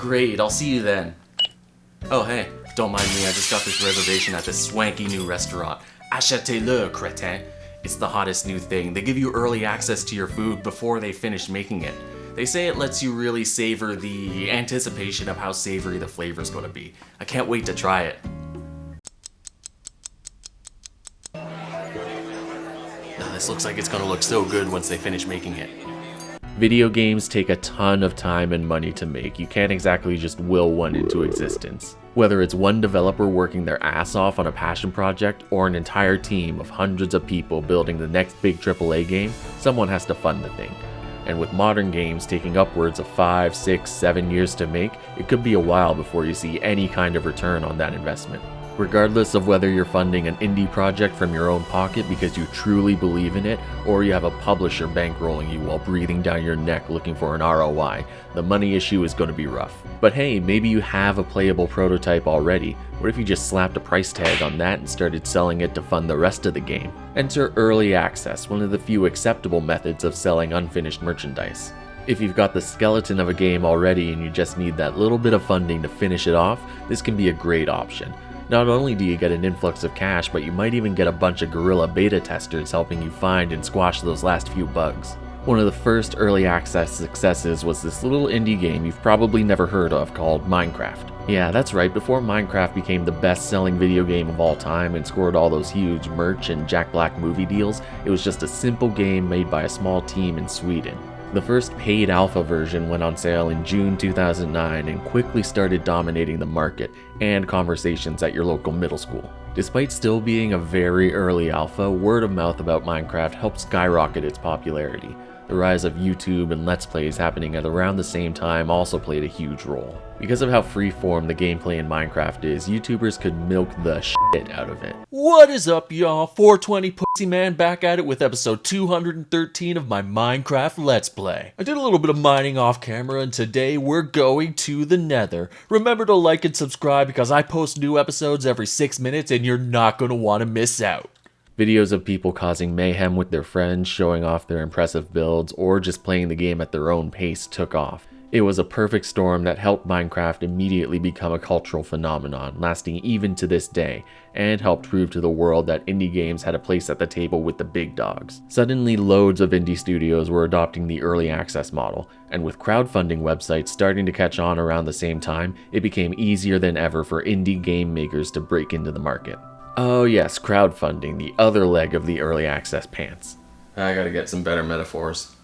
great, I'll see you then. Oh hey, don't mind me, I just got this reservation at this swanky new restaurant. Achetez-le, crétin. It's the hottest new thing. They give you early access to your food before they finish making it. They say it lets you really savor the anticipation of how savory the flavor's gonna be. I can't wait to try it. Now, this looks like it's gonna look so good once they finish making it. Video games take a ton of time and money to make. You can't exactly just will one into existence. Whether it's one developer working their ass off on a passion project or an entire team of hundreds of people building the next big AAA game, someone has to fund the thing. And with modern games taking upwards of 5, 6, 7 years to make, it could be a while before you see any kind of return on that investment. Regardless of whether you're funding an indie project from your own pocket because you truly believe in it, or you have a publisher bankrolling you while breathing down your neck looking for an ROI, the money issue is going to be rough. But hey, maybe you have a playable prototype already. What if you just slapped a price tag on that and started selling it to fund the rest of the game? Enter early access, one of the few acceptable methods of selling unfinished merchandise. If you've got the skeleton of a game already and you just need that little bit of funding to finish it off, this can be a great option. Not only do you get an influx of cash, but you might even get a bunch of guerrilla beta testers helping you find and squash those last few bugs. One of the first early access successes was this little indie game you've probably never heard of called Minecraft. Yeah, that's right, before Minecraft became the best-selling video game of all time and scored all those huge merch and Jack Black movie deals, it was just a simple game made by a small team in Sweden. The first paid alpha version went on sale in June 2009 and quickly started dominating the market and conversations at your local middle school. Despite still being a very early alpha, word of mouth about Minecraft helped skyrocket its popularity. The rise of YouTube and Let's Plays happening at around the same time also played a huge role. Because of how freeform the gameplay in Minecraft is, YouTubers could milk the shit out of it. What is up, y'all? 420 Pussy Man back at it with episode 213 of my Minecraft Let's Play. I did a little bit of mining off camera, and today we're going to the Nether. Remember to like and subscribe because I post new episodes every 6 minutes and you're not going to want to miss out. Videos of people causing mayhem with their friends, showing off their impressive builds, or just playing the game at their own pace took off. It was a perfect storm that helped Minecraft immediately become a cultural phenomenon, lasting even to this day, and helped prove to the world that indie games had a place at the table with the big dogs. Suddenly, loads of indie studios were adopting the early access model, and with crowdfunding websites starting to catch on around the same time, it became easier than ever for indie game makers to break into the market. Oh yes, crowdfunding, the other leg of the early access pants. I gotta get some better metaphors.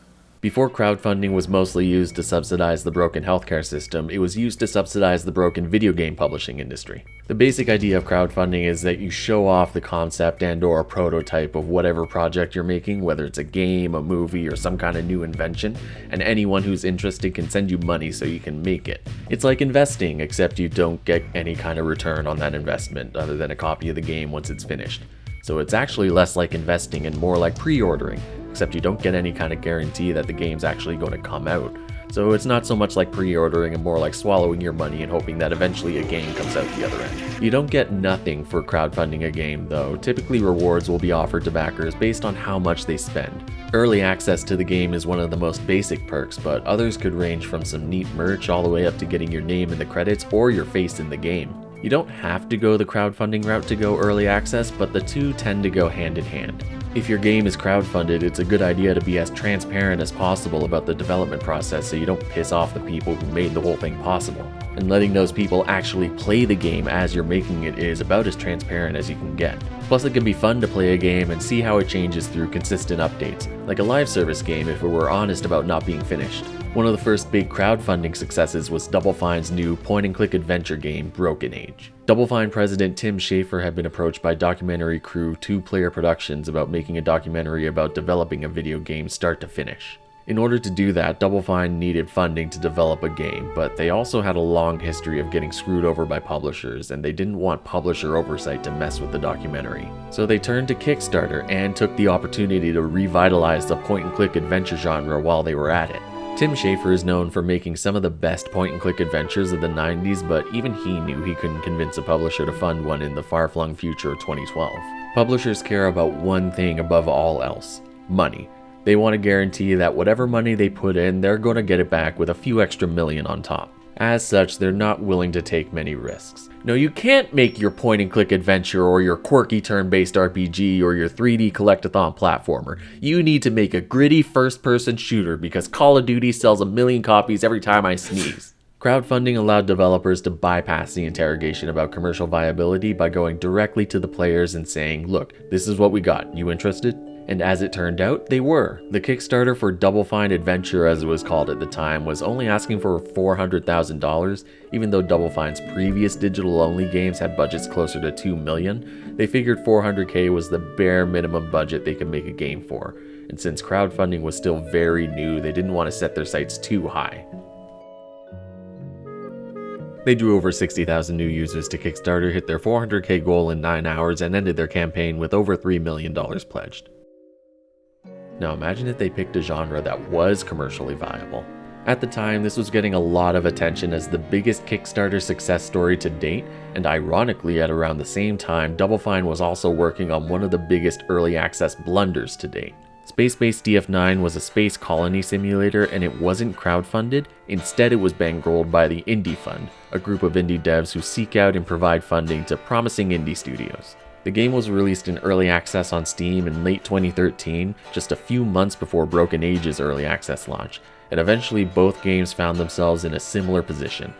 Before crowdfunding was mostly used to subsidize the broken healthcare system, it was used to subsidize the broken video game publishing industry. The basic idea of crowdfunding is that you show off the concept and/or a prototype of whatever project you're making, whether it's a game, a movie, or some kind of new invention, and anyone who's interested can send you money so you can make it. It's like investing, except you don't get any kind of return on that investment other than a copy of the game once it's finished. So it's actually less like investing and more like pre-ordering, except you don't get any kind of guarantee that the game's actually going to come out. So it's not so much like pre-ordering and more like swallowing your money and hoping that eventually a game comes out the other end. You don't get nothing for crowdfunding a game though. Typically rewards will be offered to backers based on how much they spend. Early access to the game is one of the most basic perks, but others could range from some neat merch all the way up to getting your name in the credits or your face in the game. You don't have to go the crowdfunding route to go early access, but the two tend to go hand in hand. If your game is crowdfunded, it's a good idea to be as transparent as possible about the development process so you don't piss off the people who made the whole thing possible. And letting those people actually play the game as you're making it is about as transparent as you can get. Plus it can be fun to play a game and see how it changes through consistent updates, like a live service game if it were honest about not being finished. One of the first big crowdfunding successes was Double Fine's new point-and-click adventure game, Broken Age. Double Fine president Tim Schafer had been approached by documentary crew Two Player Productions about making a documentary about developing a video game start to finish. In order to do that, Double Fine needed funding to develop a game, but they also had a long history of getting screwed over by publishers, and they didn't want publisher oversight to mess with the documentary. So they turned to Kickstarter and took the opportunity to revitalize the point-and-click adventure genre while they were at it. Tim Schafer is known for making some of the best point-and-click adventures of the 90s, but even he knew he couldn't convince a publisher to fund one in the far-flung future of 2012. Publishers care about one thing above all else: money. They want to guarantee that whatever money they put in, they're going to get it back with a few extra million on top. As such, they're not willing to take many risks. No, you can't make your point-and-click adventure or your quirky turn-based RPG or your 3D collectathon platformer. You need to make a gritty first-person shooter because Call of Duty sells 1 million copies every time I sneeze. Crowdfunding allowed developers to bypass the interrogation about commercial viability by going directly to the players and saying, look, this is what we got, you interested? And as it turned out, they were. The Kickstarter for Double Fine Adventure, as it was called at the time, was only asking for $400,000, even though Double Fine's previous digital-only games had budgets closer to $2 million. They figured $400K was the bare minimum budget they could make a game for, and since crowdfunding was still very new, they didn't want to set their sights too high. They drew over 60,000 new users to Kickstarter, hit their $400K goal in 9 hours, and ended their campaign with over $3 million pledged. Now imagine if they picked a genre that was commercially viable. At the time, this was getting a lot of attention as the biggest Kickstarter success story to date, and ironically at around the same time, Double Fine was also working on one of the biggest early access blunders to date. Spacebase DF9 was a space colony simulator and it wasn't crowdfunded, instead it was bankrolled by the Indie Fund, a group of indie devs who seek out and provide funding to promising indie studios. The game was released in early access on Steam in late 2013, just a few months before Broken Age's early access launch, and eventually both games found themselves in a similar position.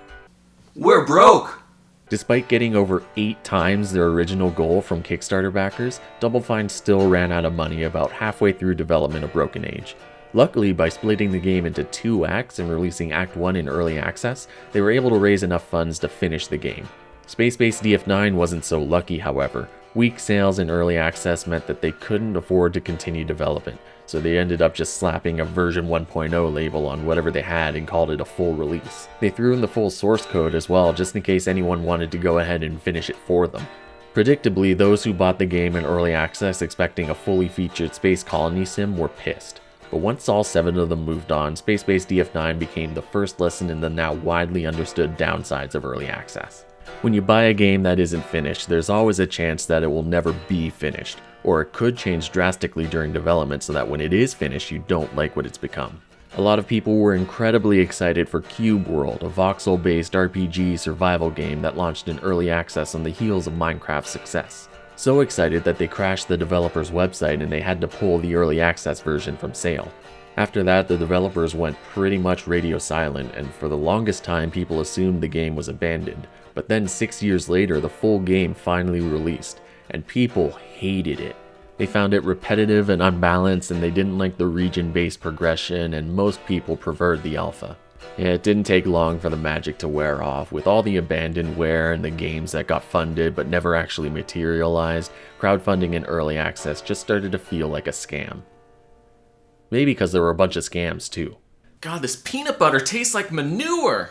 We're broke! Despite getting over 8 times their original goal from Kickstarter backers, Double Fine still ran out of money about halfway through development of Broken Age. Luckily, by splitting the game into 2 acts and releasing Act 1 in early access, they were able to raise enough funds to finish the game. Spacebase DF9 wasn't so lucky, however. Weak sales in early access meant that they couldn't afford to continue development, so they ended up just slapping a version 1.0 label on whatever they had and called it a full release. They threw in the full source code as well, just in case anyone wanted to go ahead and finish it for them. Predictably, those who bought the game in early access expecting a fully featured space colony sim were pissed. But once all 7 of them moved on, Spacebase DF9 became the first lesson in the now widely understood downsides of early access. When you buy a game that isn't finished, there's always a chance that it will never be finished, or it could change drastically during development so that when it is finished, you don't like what it's become. A lot of people were incredibly excited for Cube World, a voxel-based RPG survival game that launched in early access on the heels of Minecraft's success. So excited that they crashed the developer's website and they had to pull the early access version from sale. After that, the developers went pretty much radio silent, and for the longest time people assumed the game was abandoned. But then 6 years later, the full game finally released, and people hated it. They found it repetitive and unbalanced, and they didn't like the region-based progression, and most people preferred the alpha. Yeah, it didn't take long for the magic to wear off. With all the abandonware and the games that got funded but never actually materialized, crowdfunding and early access just started to feel like a scam. Maybe because there were a bunch of scams too. God, this peanut butter tastes like manure!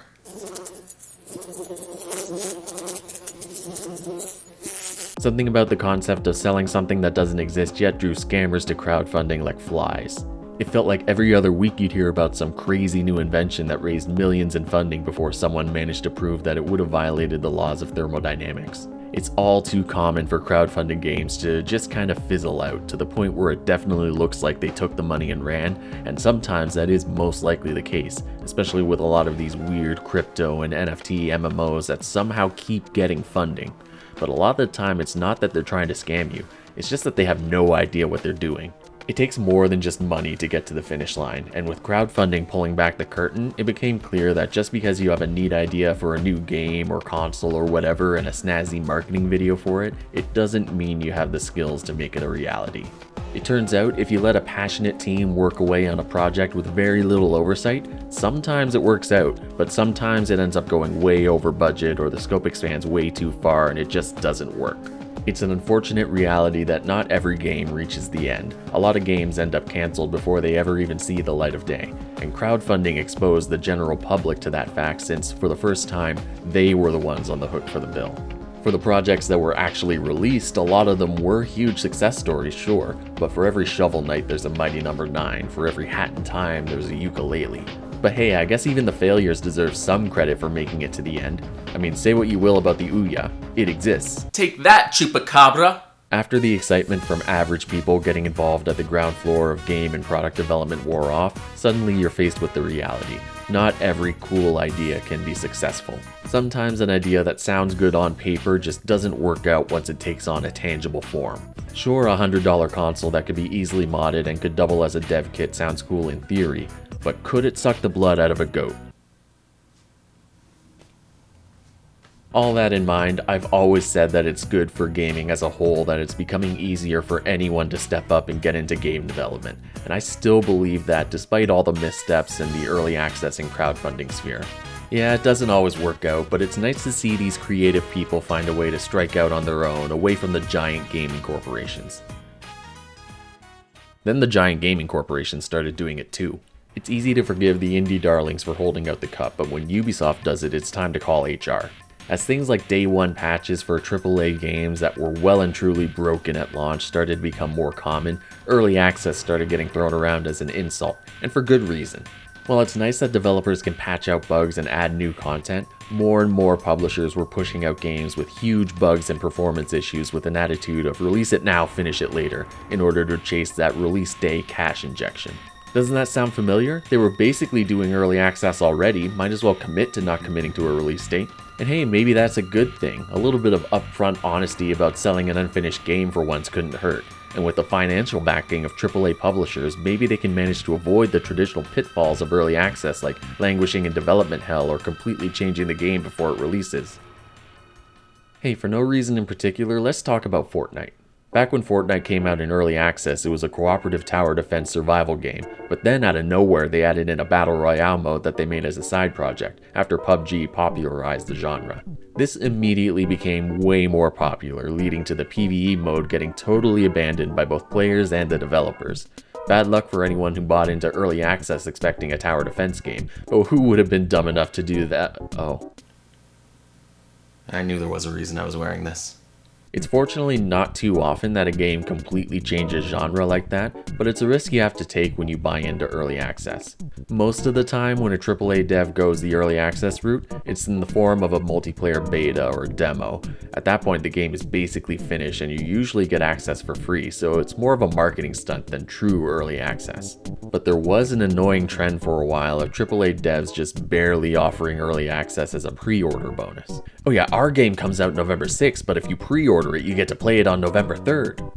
Something about the concept of selling something that doesn't exist yet drew scammers to crowdfunding like flies. It felt like every other week you'd hear about some crazy new invention that raised millions in funding before someone managed to prove that it would have violated the laws of thermodynamics. It's all too common for crowdfunded games to just kind of fizzle out to the point where it definitely looks like they took the money and ran, and sometimes that is most likely the case, especially with a lot of these weird crypto and NFT MMOs that somehow keep getting funding. But a lot of the time it's not that they're trying to scam you, it's just that they have no idea what they're doing. It takes more than just money to get to the finish line, and with crowdfunding pulling back the curtain, it became clear that just because you have a neat idea for a new game or console or whatever and a snazzy marketing video for it, it doesn't mean you have the skills to make it a reality. It turns out if you let a passionate team work away on a project with very little oversight, sometimes it works out, but sometimes it ends up going way over budget or the scope expands way too far and it just doesn't work. It's an unfortunate reality that not every game reaches the end. A lot of games end up cancelled before they ever even see the light of day, and crowdfunding exposed the general public to that fact since, for the first time, they were the ones on the hook for the bill. For the projects that were actually released, a lot of them were huge success stories, sure, but for every Shovel Knight there's a Mighty Number 9, for every Hat in Time there's a ukulele. But hey, I guess even the failures deserve some credit for making it to the end. I mean, say what you will about the Ouya, it exists. Take that, Chupacabra! After the excitement from average people getting involved at the ground floor of game and product development wore off, suddenly you're faced with the reality. Not every cool idea can be successful. Sometimes an idea that sounds good on paper just doesn't work out once it takes on a tangible form. Sure, a $100 console that could be easily modded and could double as a dev kit sounds cool in theory, but could it suck the blood out of a goat? All that in mind, I've always said that it's good for gaming as a whole that it's becoming easier for anyone to step up and get into game development, and I still believe that despite all the missteps in the early access and crowdfunding sphere. Yeah, it doesn't always work out, but it's nice to see these creative people find a way to strike out on their own, away from the giant gaming corporations. Then the giant gaming corporations started doing it too. It's easy to forgive the indie darlings for holding out the cup, but when Ubisoft does it, it's time to call HR. As things like day one patches for AAA games that were well and truly broken at launch started to become more common, early access started getting thrown around as an insult, and for good reason. While it's nice that developers can patch out bugs and add new content, more and more publishers were pushing out games with huge bugs and performance issues with an attitude of release it now, finish it later, in order to chase that release day cash injection. Doesn't that sound familiar? They were basically doing early access already, might as well commit to not committing to a release date. And hey, maybe that's a good thing. A little bit of upfront honesty about selling an unfinished game for once couldn't hurt. And with the financial backing of AAA publishers, maybe they can manage to avoid the traditional pitfalls of early access like languishing in development hell or completely changing the game before it releases. Hey, for no reason in particular, let's talk about Fortnite. Back when Fortnite came out in early access, it was a cooperative tower defense survival game, but then out of nowhere they added in a battle royale mode that they made as a side project, after PUBG popularized the genre. This immediately became way more popular, leading to the PvE mode getting totally abandoned by both players and the developers. Bad luck for anyone who bought into early access expecting a tower defense game, but who would have been dumb enough to do that? Oh. I knew there was a reason I was wearing this. It's fortunately not too often that a game completely changes genre like that, but it's a risk you have to take when you buy into early access. Most of the time when a AAA dev goes the early access route, it's in the form of a multiplayer beta or demo. At that point the game is basically finished and you usually get access for free, so it's more of a marketing stunt than true early access. But there was an annoying trend for a while of AAA devs just barely offering early access as a pre-order bonus. Oh yeah, our game comes out November 6th, but if you pre-order it, you get to play it on November 3rd.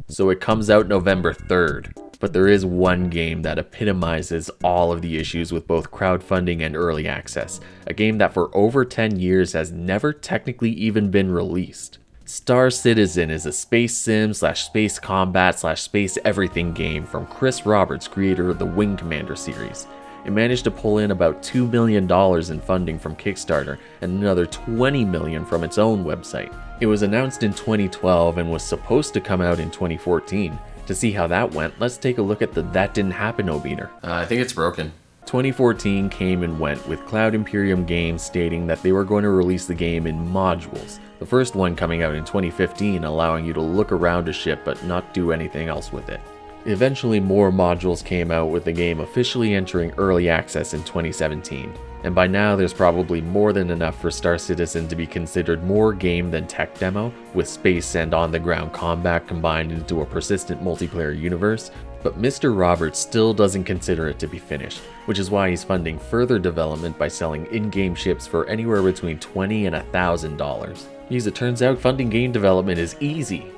So it comes out November 3rd. But there is one game that epitomizes all of the issues with both crowdfunding and early access. A game that for over 10 years has never technically even been released. Star Citizen is a space sim / space combat / space everything game from Chris Roberts, creator of the Wing Commander series. It managed to pull in about $2 million in funding from Kickstarter and another $20 million from its own website. It was announced in 2012 and was supposed to come out in 2014. To see how that went, let's take a look at the That Didn't Happen-o-meter. I think it's broken. 2014 came and went, with Cloud Imperium Games stating that they were going to release the game in modules. The first one coming out in 2015, allowing you to look around a ship but not do anything else with it. Eventually more modules came out, with the game officially entering early access in 2017. And by now there's probably more than enough for Star Citizen to be considered more game than tech demo, with space and on-the-ground combat combined into a persistent multiplayer universe, but Mr. Roberts still doesn't consider it to be finished, which is why he's funding further development by selling in-game ships for anywhere between $20 and $1,000. Because it turns out funding game development is easy.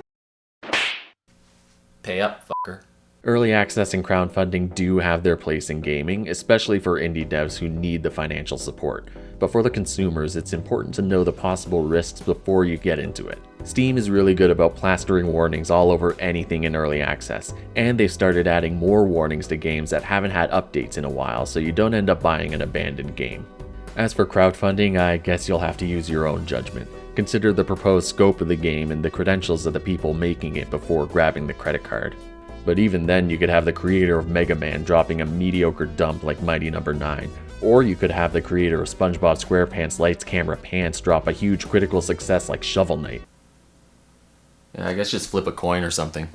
Pay up, fucker. Early access and crowdfunding do have their place in gaming, especially for indie devs who need the financial support. But for the consumers, it's important to know the possible risks before you get into it. Steam is really good about plastering warnings all over anything in early access, and they've started adding more warnings to games that haven't had updates in a while, so you don't end up buying an abandoned game. As for crowdfunding, I guess you'll have to use your own judgment. Consider the proposed scope of the game and the credentials of the people making it before grabbing the credit card. But even then, you could have the creator of Mega Man dropping a mediocre dump like Mighty No. 9, or you could have the creator of SpongeBob SquarePants Lights Camera Pants drop a huge critical success like Shovel Knight. Yeah, I guess just flip a coin or something.